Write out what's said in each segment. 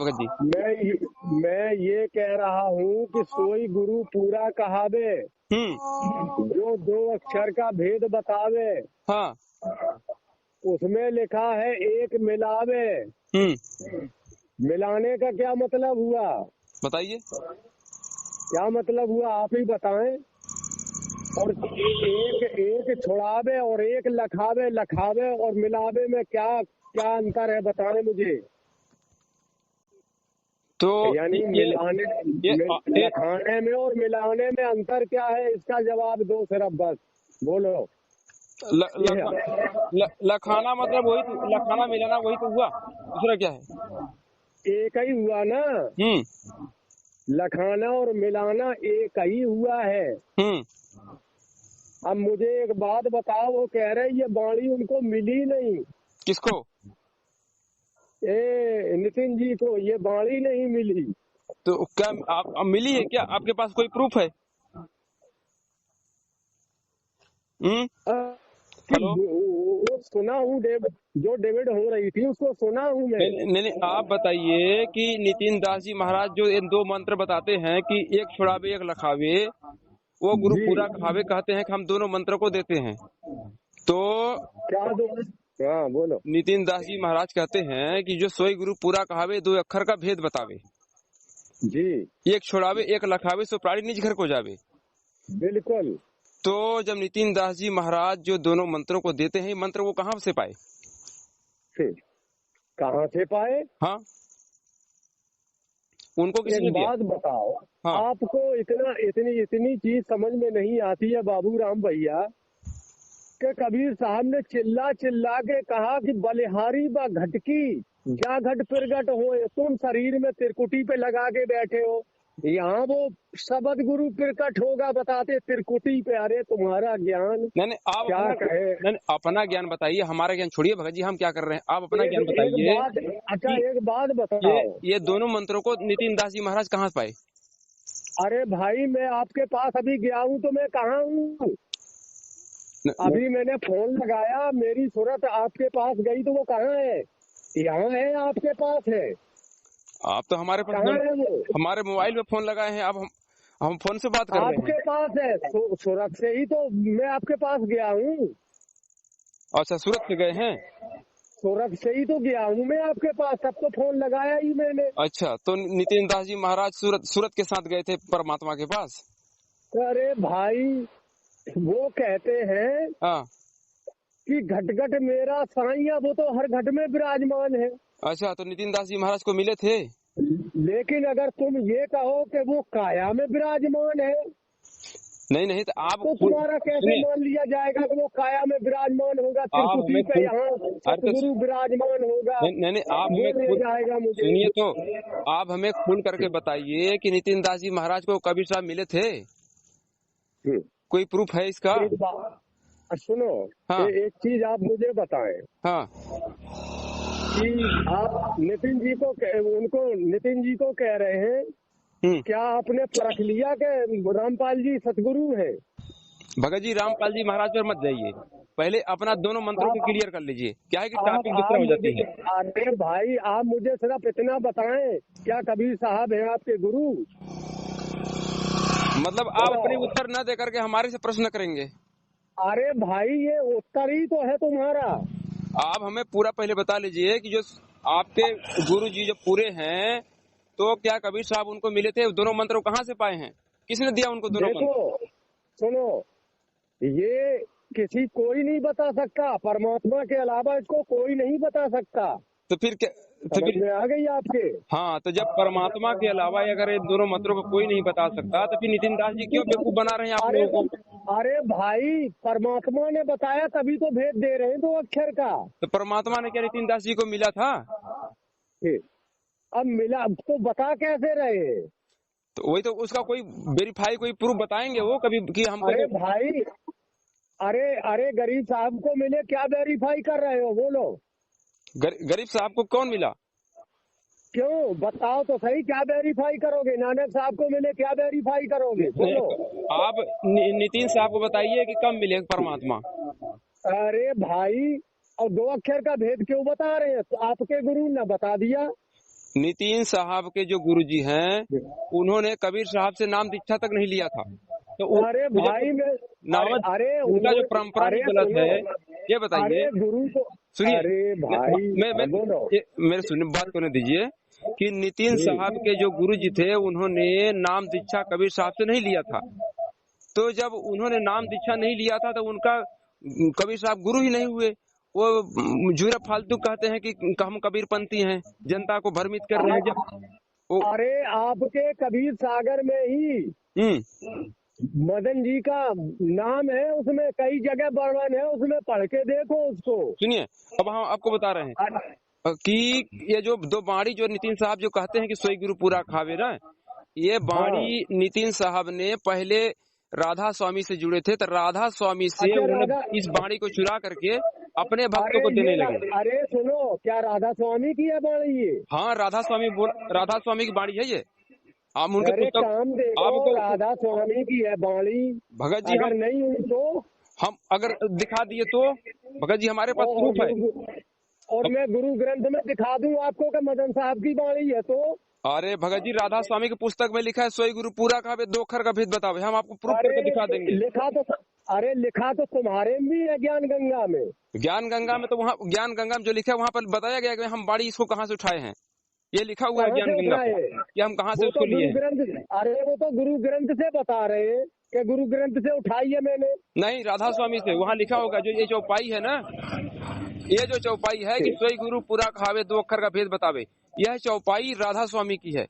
भगत जी? मैं ये कह रहा हूँ कि सोई गुरु पूरा कहावे, जो 2 अक्षर का भेद बतावे। हाँ। उसमें लिखा है एक मिलावे। मिलाने का क्या मतलब हुआ? बताइए। क्या मतलब हुआ आप ही बताएं। और एक छुड़ावे और एक लखावे। लखावे और मिलावे में क्या क्या अंतर है बताएं मुझे। तो यानी लखाने में और मिलाने में अंतर क्या है, इसका जवाब दो सिर्फ बस बोलो। लखाना मतलब वही तो, लखाना मिलाना वही तो हुआ, दूसरा क्या है? एक ही हुआ ना। लखाना और मिलाना एक ही हुआ है। अब मुझे एक बात बताओ, वो कह रहे ये बाणी उनको मिली नहीं। किसको? नितिन जी को ये बाणी नहीं मिली। तो क्या आप मिली है क्या? आपके पास कोई प्रूफ है? हेलो, वो सुना हूँ जो डेविड हो रही थी उसको सुना हूँ मैं। नहीं, आप बताइए कि नितिन दास जी महाराज जो इन 2 मंत्र बताते हैं कि एक छुड़ावे एक लखावे, वो गुरु पूरा कहावे कहते हैं कि हम दोनों मंत्र को देते हैं। तो क्या दो? हाँ बोलो। नितिन दास जी महाराज कहते हैं कि जो सोई गुरु पूरा कहावे 2 अक्षर का भेद बतावे जी, एक छुड़ावे एक लखावे सो प्राणी निज घर को जावे। बिल्कुल। तो जब नितिन दास जी महाराज जो दोनों मंत्रों को देते हैं, मंत्र वो कहाँ से पाए? कहाँ से पाए? हाँ, उनको किसने दिया? बात बताओ। हाँ। आपको इतनी चीज समझ में नहीं आती है बाबू राम भैया कि कबीर साहब ने चिल्ला चिल्ला के कहा कि बलिहारी व घटकी जा घट प्रगट हो, तुम शरीर में त्रिकुटी पे लगा के बैठे हो, यहाँ वो शब्द गुरु प्रकट होगा बताते त्रिकुटी पे। अरे तुम्हारा ज्ञान नहीं, आप क्या कहे। नहीं, अपना ज्ञान बताइए, हमारा ज्ञान छोड़िए भगत जी, हम क्या कर रहे हैं, आप अपना ज्ञान बताइए। अच्छा एक बात बताओ, ये दोनों मंत्रों को नितिन दास जी महाराज कहाँ पाए? अरे भाई मैं आपके पास अभी गया हूँ तो मैं कहाँ हूँ? अभी मैंने फोन लगाया, मेरी सूरत आपके पास गई तो वो कहाँ है? यहाँ है, आपके पास है। आप तो हमारे पास कहाँ है वो? हमारे मोबाइल में फोन लगाए हैं, अब हम फोन से बात कर रहे हैं। आपके पास है, सूरत से ही तो मैं आपके पास गया हूँ। अच्छा, सूरत से गए हैं? सूरत से ही तो गया हूँ मैं आपके पास, तब तो फोन लगाया ही मैंने। अच्छा, तो नितिन दास जी महाराज सूरत के साथ गए थे परमात्मा के पास? अरे भाई वो कहते हैं कि घट घट मेरा साईं, वो तो हर घट में विराजमान है। अच्छा, तो नितिन दास जी महाराज को मिले थे? लेकिन अगर तुम ये कहो कि वो काया में विराजमान है, नहीं, तो आप तो तुम्हारा कैसे मान लिया जाएगा कि वो काया में विराजमान होगा? त्रिकुटी पे यहाँ सतगुरु विराजमान होगा। नहीं, आप हमें जाएगा मुझे। सुनिए, तो आप हमें खुल करके बताइए कि नितिन दास जी महाराज को कबीर साहब मिले थे? कोई प्रूफ है इसका? सुनो, एक चीज आप मुझे बताएं। हाँ। कि आप नितिन जी को कह रहे हैं, क्या आपने परख लिया कि रामपाल जी सतगुरु हैं? भगत जी, रामपाल जी महाराज पर मत जाइए, पहले अपना दोनों मंत्रों को क्लियर कर लीजिए, क्या है कि टॉपिक दूसरा हो जाती है। अरे भाई आप मुझे सिर्फ इतना बताएं, क्या कबीर साहब हैं आपके गुरु? मतलब आप अपनी उत्तर न देकर के हमारे से प्रश्न करेंगे? अरे भाई ये उत्तर ही तो है तुम्हारा। आप हमें पूरा पहले बता लीजिए कि जो आपके गुरु जी जो पूरे हैं, तो क्या कबीर साहब उनको मिले थे? दोनों मंत्र कहाँ से पाए हैं? किसने दिया उनको दोनों मंत्र? सुनो, ये कोई नहीं बता सकता, परमात्मा के अलावा इसको कोई नहीं बता सकता। तो फिर क्या? तो फिर आ गई आपके? हाँ, तो जब परमात्मा के अलावा अगर इन दोनों मंत्रों को कोई नहीं बता सकता, तो फिर नितिन दास जी क्यों बेवकूफ बना रहे हैं आप लोगों को? अरे भाई परमात्मा ने बताया तभी तो भेद दे रहे हैं 2 अक्षर का। तो परमात्मा ने क्या नितिन दास जी को मिला था? अब मिला तो बता कैसे रहे? तो वही तो, उसका कोई वेरीफाई कोई प्रूफ बताएंगे वो कभी कि हमको? अरे भाई अरे गरीब साहब को मिले, क्या वेरीफाई कर रहे हो बोलो? गरीब साहब को कौन मिला? क्यों बताओ तो सही, क्या वेरीफाई करोगे? नानक साहब को मिले, क्या वेरीफाई करोगे बोलो? आप नितिन साहब को बताइए कि कब मिले परमात्मा। अरे भाई और 2 अक्षर का भेद क्यों बता रहे हैं? तो आपके गुरु ने बता दिया। नितिन साहब के जो गुरुजी हैं उन्होंने कबीर साहब से नाम दीक्षा तक नहीं लिया था। तो अरे भाई मैं नामद अरे उनका जो परंपरा अरे गलत सुनो, है, ये बताइए। अरे गुरु को सुनिए, अरे भाई बोलो मेरे सुनने बात करने दीजिए कि नितिन जी। साहब के जो गुरुजी थे उन्होंने नाम दीक्षा कबीर साहब से नहीं लिया था। तो जब उन्होंने नाम दीक्षा नहीं लिया था तो उनका कबीर साहब गुरु ही नहीं हुए। वो झूरा फालतू कहते हैं कि हम कबीरपंथी हैं, जनता को भ्रमित कर रहे हैं। जब वो अरे आपके कबीर सागर में ही मदन जी का नाम है, उसमें कई जगह वर्णन है, उसमें पढ़ के देखो उसको। सुनिए, अब हम आपको बता रहे हैं कि ये जो दो बाणी जो नितिन साहब जो कहते हैं कि सोई गुरु पूरा खावे ना, ये बाणी नितिन साहब ने पहले राधा स्वामी से जुड़े थे, तो राधा स्वामी से अच्छा, उन्होंने इस बाणी को चुरा करके अपने भक्तों को देने लगे। अरे सुनो, क्या राधा स्वामी की है बाणी ये? हाँ, राधा स्वामी की बाणी है ये। आप उनके अरे पुस्तक काम देखो, आपको राधा स्वामी की है बाणी। भगत जी अगर नहीं हुई तो हम अगर दिखा दिए तो भगत जी हमारे पास प्रूफ है। और मैं गुरु ग्रंथ में दिखा दूं आपको कि मदन साहब की बाणी है तो। अरे भगत जी, राधा स्वामी की पुस्तक में लिखा है सोई गुरु पूरा खावे दो अक्षर का भेद बतावे, हम आपको प्रूफ करके दिखा देंगे। लिखा तो तुम्हारे में भी है ज्ञान गंगा में। ज्ञान गंगा में तो वहाँ ज्ञान गंगा में जो लिखा है वहाँ पर बताया गया कि हम बाड़ी इसको कहाँ से उठाए हैं। ये लिखा हुआ है ज्ञान गंगा कि हम कहाँ से उसको लिए हैं। अरे वो तो गुरु ग्रंथ से बता रहे हैं कि गुरु ग्रंथ से उठाई है मैंने। नहीं, राधा स्वामी से वहाँ लिखा होगा। जो ये चौपाई है ना, ये जो चौपाई है कि सोई गुरु पूरा खावे दो अक्षर का भेद बतावे, यह चौपाई राधा स्वामी की है।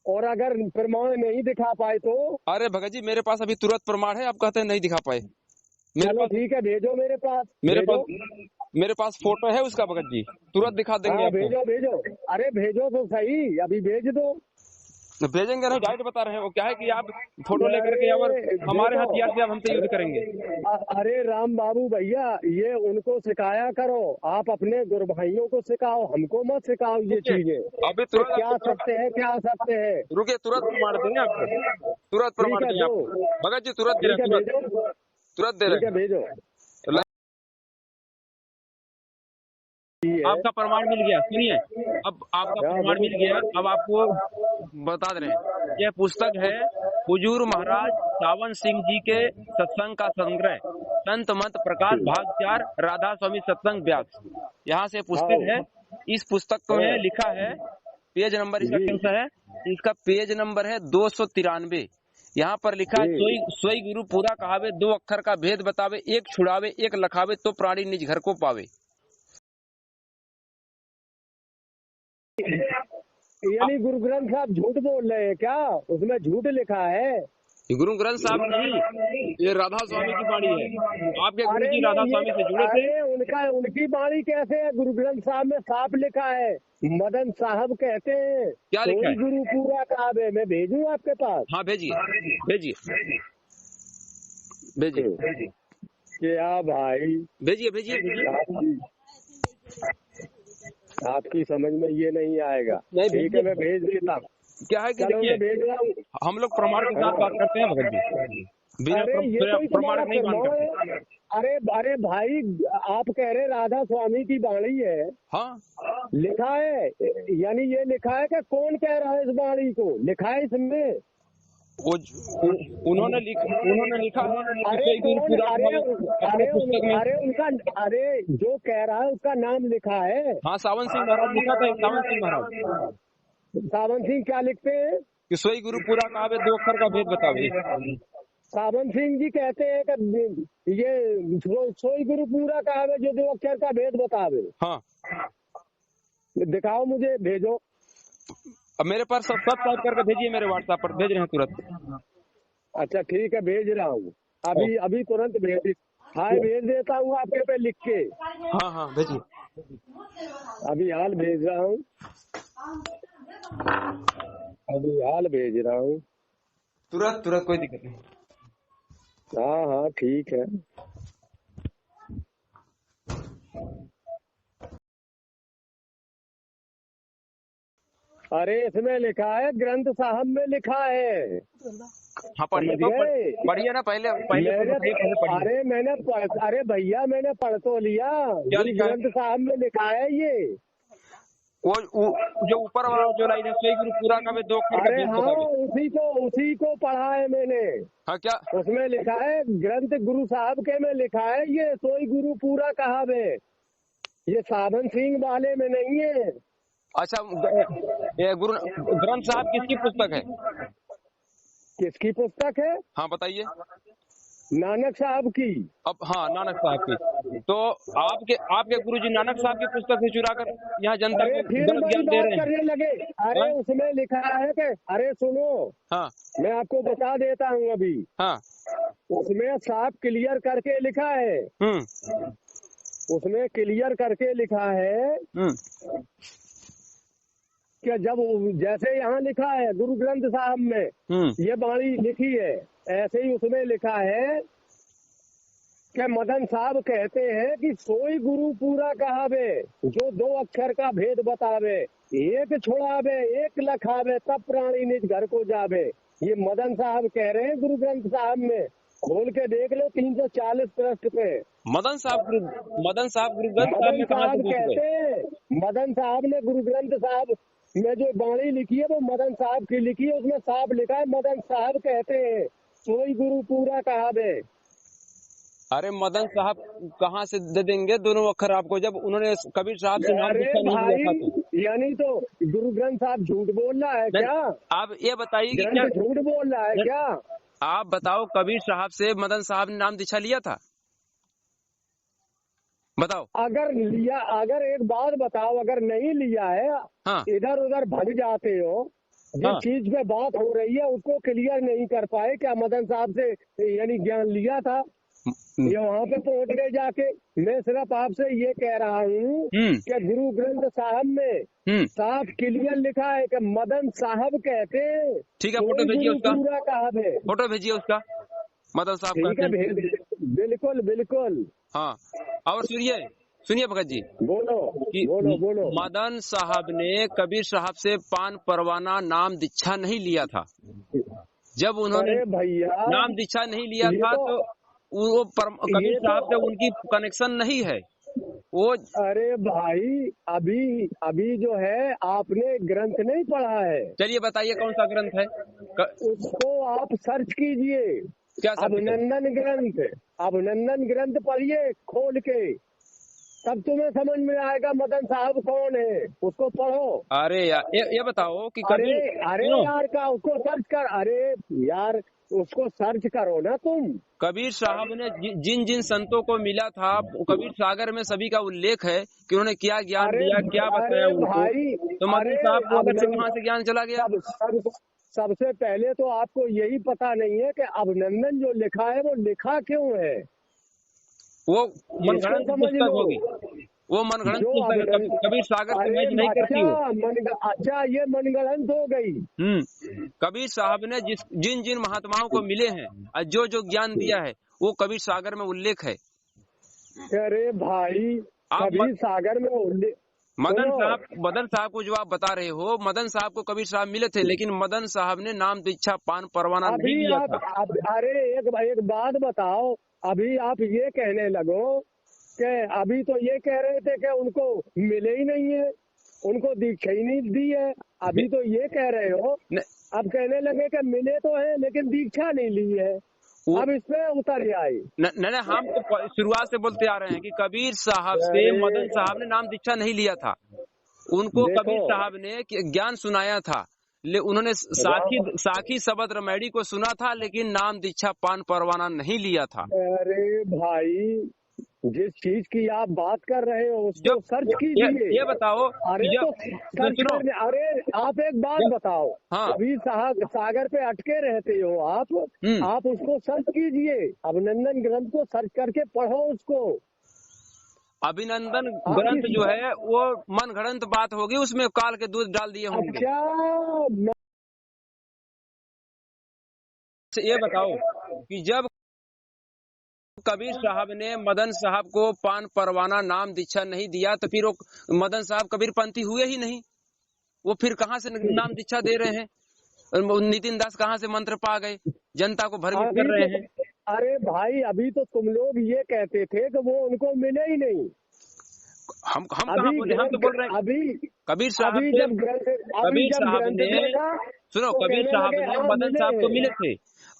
और अगर प्रमाण नहीं दिखा पाए तो? अरे भगत जी, मेरे पास अभी तुरंत प्रमाण है। आप कहते हैं नहीं दिखा पाए, मेरे पास ठीक है, भेजो मेरे पास। मेरे पास फोटो है उसका भगत जी, तुरंत दिखा देंगे आपको। भेजो। अरे भेजो तो सही, अभी भेज दो। भेजेंगे नहीं, डायरेक्ट बता रहे हैं। वो क्या है कि आप फोटो लेकर के और हमारे हथियार से आप हमसे युद्ध करेंगे। अरे राम बाबू भैया, ये उनको सिखाया करो, आप अपने गुरु भाइयों को सिखाओ, हमको मत सिखाओ ये चीजें। अभी तुरंत क्या सकते हैं, क्या सकते हैं। रुके, तुरंत प्रमाण देंगे आपको, तुरंत प्रमाण देंगे आपको भगत जी, तुरंत दे रहे हैं, तुरंत दे रहे हैं। भेजो। आपका प्रमाण मिल गया। सुनिए, अब आपका प्रमाण मिल गया। अब आपको बता दे रहे हैं, यह पुस्तक है हुजूर महाराज सावन सिंह जी के सत्संग का संग्रह, संत मत प्रकाश भाग 4, राधा स्वामी सत्संग व्यास। यहाँ से पुस्तक है। इस पुस्तक में लिखा है, पेज नंबर इसका कौन सा है, इसका पेज नंबर है 293। यहाँ पर लिखा है सोई गुरु पूरा कहावे दो अक्षर का भेद बतावे, एक छुड़ावे एक लखावे तो प्राणी निज घर को पावे। यानी गुरु ग्रंथ साहब झूठ बोल रहे हैं क्या? उसमें झूठ लिखा है? गुरु ग्रंथ साहब नहीं, ये राधा स्वामी की बाणी है। आपके गुरु जी राधा स्वामी से जुड़े थे। उनकी बाणी कैसे है? गुरु ग्रंथ साहब में साफ लिखा है, मदन साहब कहते हैं क्या लिखा है? गुरु पूरा कावे। मैं भेजूं आपके पास? हाँ भेजिए, भेजिए, भेजिए। क्या भाई, भेजिए, भेजिए। आपकी समझ में ये नहीं आएगा। ठीक है, मैं भेज देता हूँ। क्या है कि देखिए, भेज रहा हूँ। हम लोग प्रमाण के साथ बात करते हैं भगत जी, बिना प्रमाण नहीं मानते। अरे भाई, आप कह रहे राधा स्वामी की बाणी है। हाँ, लिखा है, यानी ये लिखा है कि कौन कह रहा है इस बाणी को? लिखा है इसमें, उन्होंने लिखा अरे जो कह रहा है उसका नाम लिखा है। हाँ, सावन सिंह महाराज लिखा था। सावन सिंह महाराज, सावन सिंह क्या लिखते हैं कि सोई गुरु पूरा कहावे दो अक्षर का भेद बतावे। सावन सिंह जी कहते हैं कि ये सोई गुरु पूरा कहावे जो दो अक्षर का भेद बतावे। हाँ, दिखाओ मुझे, भेजो। अब मेरे पास सब टाइप करके भेजिए, मेरे व्हाट्सएप पर भेज रहे हैं तुरंत। अच्छा ठीक है, भेज रहा हूँ अभी तुरंत भेज। हाय भेज देता हूँ आपके पे लिख के। हाँ, भेजिए। अभी हाल भेज रहा हूँ, भेज रहा हूँ। तुरंत कोई दिक्कत नहीं। हाँ ठीक है। अरे इसमें लिखा है, ग्रंथ साहब में लिखा है। हाँ, पढ़िए ना पहले। अरे भैया, मैंने पढ़ तो लिया। ग्रंथ साहब में लिखा है ये। जो ऊपर वाला जो लाइन है सोई गुरु पूरा का भी 2 अक्षर का अरे भेद हाँ, बता दो। उसी को पढ़ा है मैंने। हाँ क्या? उसमें लिखा है, ग्रंथ गुरु साहब के में लिखा है, ये सोई गुरु पूरा कहाव है, ये सावन सिंह वाले में नहीं है। अच्छा, ये गुरु ग्रंथ साहब किसकी पुस्तक है? किसकी पुस्तक है? हाँ बताइए। नानक साहब की। अब हाँ, नानक साहब की। तो आपके गुरुजी नानक साहब की पुस्तक से चुरा कर यहाँ जनता अरे को फिर गलत वही ज्ञान दे बात रहे हैं। करने लगे। अरे हाँ? उसमें लिखा है कि, अरे सुनो, हाँ मैं आपको बता देता हूँ अभी। हाँ। उसमें साफ क्लियर करके लिखा है, उसमें क्लियर करके लिखा है कि जब, जैसे यहाँ लिखा है गुरु ग्रंथ साहब में ये वाणी लिखी है, ऐसे ही उसमें लिखा है कि मदन साहब कहते हैं कि सोई गुरु पूरा कहावे, जो 2 अक्षर का भेद बतावे, एक छुड़ावे एक लखावे, तब प्राणी निज घर को जावे। ये मदन साहब कह रहे हैं गुरु ग्रंथ साहब में, खोल के देख लो 340 पृष्ठ पे। मदन साहब गुरु ग्रंथ साहब में कहाँ से पूछ कहते गए? हैं, मदन साहब ने गुरु ग्रंथ साहब में जो वाणी लिखी है वो मदन साहब की लिखी है, उसमें साफ लिखा है मदन साहब कहते हैं सोई गुरु पूरा कहावे। अरे मदन साहब कहाँ से दे देंगे दोनों अक्षर आपको, जब उन्होंने कबीर साहब से नाम अरे दीक्षा नहीं लिया था भाई, तो? यानी तो गुरु ग्रंथ साहब झूठ बोल रहा है क्या? आप ये बताइए कि क्या ग्रंथ झूठ बोल रहा है क्या? आप बताओ, कबीर साहब से मदन साहब ने नाम दीक्षा लिया था? बताओ। अगर लिया, अगर एक बात बताओ, अगर नहीं लिया है, हाँ इधर उधर भग जाते हो, जिस हाँ। चीज पे बात हो रही है उसको क्लियर नहीं कर पाए, क्या मदन साहब से यानी ज्ञान लिया था? ये वहाँ पे पहुँच गए जाके। मैं सिर्फ आपसे ये कह रहा हूँ कि गुरु ग्रंथ साहब में साफ क्लियर लिखा है कि मदन साहब कहते हैं। ठीक है, फोटो भेजिए उसका, पूरा कहाव है। फोटो भेजिए उसका, मदन साहब ठीक है, कहते हैं। बिल्कुल बिल्कुल। हाँ, और सुनिए भगत जी, बोलो कि बोलो बोलो। मदन साहब ने कबीर साहब से पान परवाना नाम दीक्षा नहीं लिया था। जब उन्होंने अरे भैया, नाम दीक्षा नहीं लिया था तो वो कबीर साहब से उनकी कनेक्शन नहीं है वो। अरे भाई, अभी जो है आपने ग्रंथ नहीं पढ़ा है। चलिए बताइए कौन सा ग्रंथ है? उसको आप सर्च कीजिए, क्या सर्च करें? अभिनंदन ग्रंथ पढ़िए खोल के, तब तुम्हें समझ में आएगा मदन साहब कौन है, उसको पढ़ो। अरे यार, ये बताओ कि अरे यार का उसको सर्च कर, अरे यार उसको सर्च करो ना तुम। कबीर साहब ने जिन जिन संतों को मिला था, कबीर सागर में सभी का उल्लेख है कि उन्होंने क्या ज्ञान दिया, क्या बताया उनको। भाई, तो मदन साहब को अलग से कहाँ से ज्ञान चला गया? सबसे पहले तो आपको यही पता नहीं है कि अभिनंदन जो लिखा है वो लिखा क्यों है। वो मनगढ़ंत पुस्तक होगी, वो मनगढ़ंत पुस्तक है, कबीर सागर से मैच नहीं करती वो। अच्छा, ये मनगढ़ंत हो गई। कबीर साहब ने जिन जिन महात्माओं को मिले हैं और जो जो ज्ञान दिया है वो कबीर सागर में उल्लेख है। अरे भाई, कबीर सागर में उल्लेख, मदन साहब को जो आप बता रहे हो, मदन साहब को कबीर साहब मिले थे, लेकिन मदन साहब ने नाम दीक्षा पान परवाना नहीं लिया था। अरे एक बात बताओ, अभी आप ये कहने लगो कि अभी तो ये कह रहे थे कि उनको मिले ही नहीं है, उनको दीक्षा ही नहीं दी है। अभी तो ये कह रहे हो, अब कहने लगे कि मिले तो है लेकिन दीक्षा नहीं ली है। अब इसमें उतर जाए। नहीं, हम तो शुरुआत से बोलते आ रहे हैं कि कबीर साहब से मदन साहब ने नाम दीक्षा नहीं लिया था। उनको कबीर साहब ने ज्ञान सुनाया था, उन्होंने साखी शबद रमैड़ी को सुना था, लेकिन नाम दीक्षा पान परवाना नहीं लिया था। अरे भाई, जिस चीज की आप बात कर रहे हो उसको सर्च कीजिए। ये बताओ। अरे तो सर्च करने, अरे आप एक बात बताओ। हाँ। अभी सागर पे अटके रहते हो आप उसको सर्च कीजिए, अभिनंदन ग्रंथ को सर्च करके पढ़ो उसको। अभिनंदन ग्रंथ जो है वो मनगढ़ंत बात होगी, उसमें काल के दूध डाल दिए होंगे। अच्छा, ये बताओ कि जब कबीर साहब ने मदन साहब को पान परवाना नाम दीक्षा नहीं दिया तो फिर वो मदन साहब कबीर पंथी हुए ही नहीं। वो फिर कहाँ से नाम दीक्षा दे रहे हैं? नितिन दास कहाँ से मंत्र पा गए, जनता को भ्रमित कर रहे हैं? अरे भाई, अभी तो तुम लोग ये कहते थे कि वो उनको मिले ही नहीं। हम कहाँ बोले, हम तो बोल रहे हैं अभी कबीर साहब अभी से, जब ग्रंथ कबीर जब साहब ग्रंथ ने, मिलेगा सुनो, तो कबीर कहने साहब लगे ने हाँ मदन साहब को मिले मिले हैं। थे।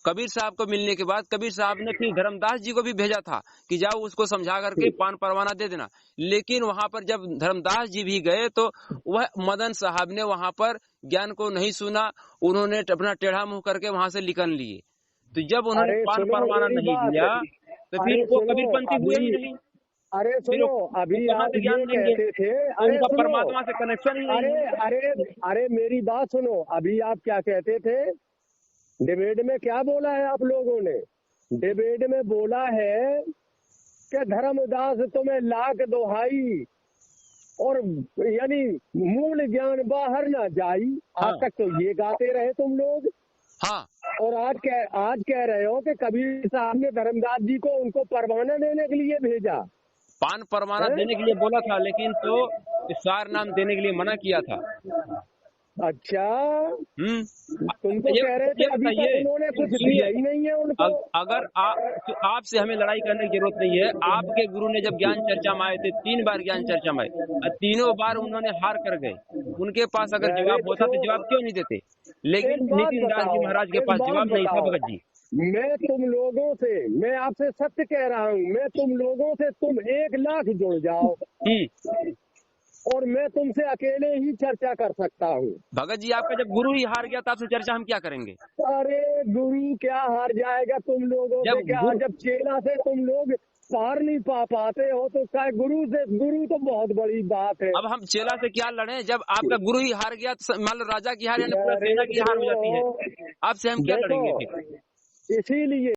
कबीर साहब को मिलने के बाद कबीर साहब ने फिर धर्मदास जी को भी भेजा था कि जाओ उसको समझा करके पान परवाना दे देना। लेकिन वहां पर जब धर्मदास जी भी गए तो वह मदन साहब ने वहां पर ज्ञान को नहीं सुना, उन्होंने अपना टेढ़ा मुंह करके वहां से निकल लिए। तो जब उन्होंने अरे पान सुनो परवाना मेरी नहीं बात, दिया तो फिर अरे वो सुनो कबीरपंथी हुए ही अभी, नहीं। अरे फिर सुनो वो अभी कहाँ आप से ज्ञान ये लेंगे? कहते थे, तो अरे उनका सुनो, परमात्मा से कनेक्शन ही अरे नहीं है। अरे अरे मेरी बात सुनो, अभी आप क्या कहते थे? डिबेट में क्या बोला है आप लोगों ने? डिबेट में बोला है कि धर्मदास तुम्हें लाख दोहाई और यानी मूल ज्ञान बाहर ना जाई। हाँ आज तक तो ये गाते रहे तुम लोग, हाँ, और आज कह रहे हो कि कबीर साहब ने धर्मदास जी को उनको परवाना देने के लिए भेजा पान परवाना है? देने के लिए बोला था, लेकिन तो सार नाम देने के लिए मना किया था। अच्छा, तुमको ये कह रहे थे ये अभी तक बताइए, उन्होंने कुछ सुनिए, दिया ही नहीं है उनको। अगर तो आपसे हमें लड़ाई करने की जरूरत नहीं है। आपके गुरु ने जब ज्ञान चर्चा में आए थे, 3 बार ज्ञान चर्चा में आए और तीनों बार उन्होंने हार कर गए। उनके पास अगर अरे जवाब होता तो जवाब क्यों नहीं देते? एक लेकिन बात नितिन दास जी बताओ, महाराज के एक पास बात जवाब नहीं था बताओ, भगत जी। मैं आपसे सत्य कह रहा हूँ, मैं तुम लोगों से तुम 1 लाख जुड़ जाओ और मैं तुमसे अकेले ही चर्चा कर सकता हूँ। भगत जी, आपका जब गुरु ही हार गया तो आपसे चर्चा हम क्या करेंगे? अरे गुरु क्या हार जाएगा तुम लोगों से? क्या जब चेला से तुम लोग पार नहीं पा पाते हो तो क्या गुरु से? गुरु तो बहुत बड़ी बात है। अब हम चेला से क्या लड़े? जब आपका गुरु ही हार गया तो मान लो राजा की हार या पूरा सेना की हार हो जाती है, आपसे हम क्या लड़ेंगे फिर? इसीलिए